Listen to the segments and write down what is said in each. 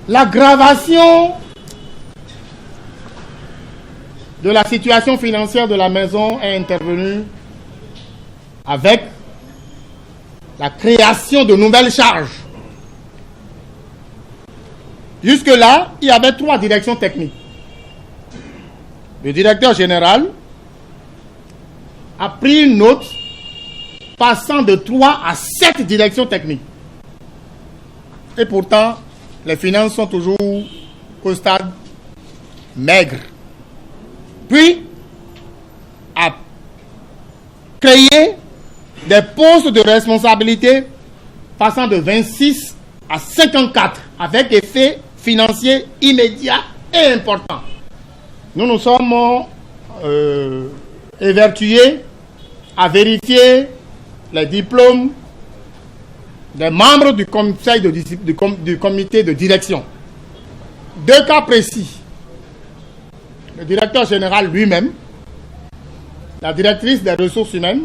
L'aggravation de la situation financière de la maison est intervenue avec la création de nouvelles charges. Jusque-là, il y avait 3 directions techniques. Le directeur général a pris une note passant de 3 à 7 directions techniques. Et pourtant, les finances sont toujours au stade maigre. Puis, a créé des postes de responsabilité passant de 26 à 54 avec effet financier immédiat et important. Nous nous sommes évertués à vérifier les diplômes des membres du conseil du comité de direction. 2 cas précis. Le directeur général lui-même, la directrice des ressources humaines,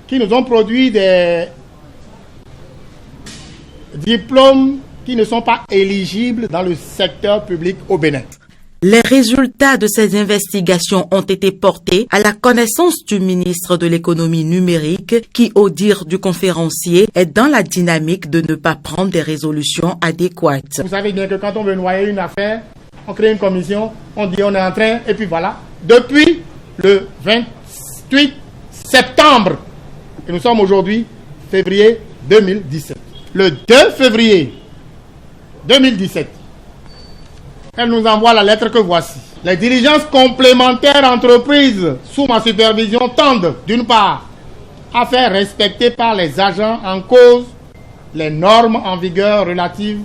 qui nous ont produit des diplômes qui ne sont pas éligibles dans le secteur public au Bénin. Les résultats de ces investigations ont été portés à la connaissance du ministre de l'économie numérique qui, au dire du conférencier, est dans la dynamique de ne pas prendre des résolutions adéquates. Vous savez bien que quand on veut noyer une affaire, on crée une commission, on dit on est en train, et puis voilà. Depuis le 28 septembre, et nous sommes aujourd'hui février 2017. Le 2 février 2017, elle nous envoie la lettre que voici. Les diligences complémentaires entreprises sous ma supervision tendent, d'une part, à faire respecter par les agents en cause les normes en vigueur relatives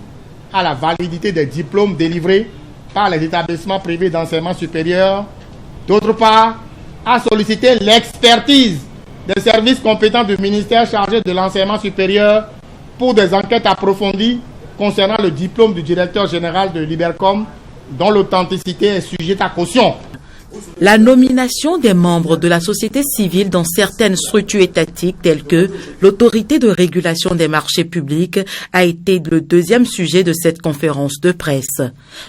à la validité des diplômes délivrés par les établissements privés d'enseignement supérieur. D'autre part, à solliciter l'expertise des services compétents du ministère chargé de l'enseignement supérieur pour des enquêtes approfondies concernant le diplôme du directeur général de Libercom, dont l'authenticité est sujette à caution. La nomination des membres de la société civile dans certaines structures étatiques telles que l'autorité de régulation des marchés publics a été le deuxième sujet de cette conférence de presse.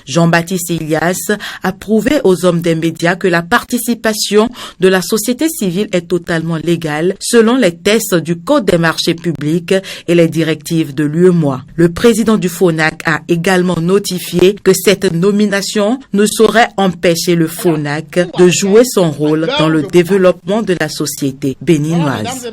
Jean-Baptiste Elias a prouvé aux hommes des médias que la participation de la société civile est totalement légale selon les tests du Code des marchés publics et les directives de l'UEMOA. Le président du FONAC a également notifié que cette nomination ne saurait empêcher le FONAC de jouer son rôle dans le développement de la société béninoise.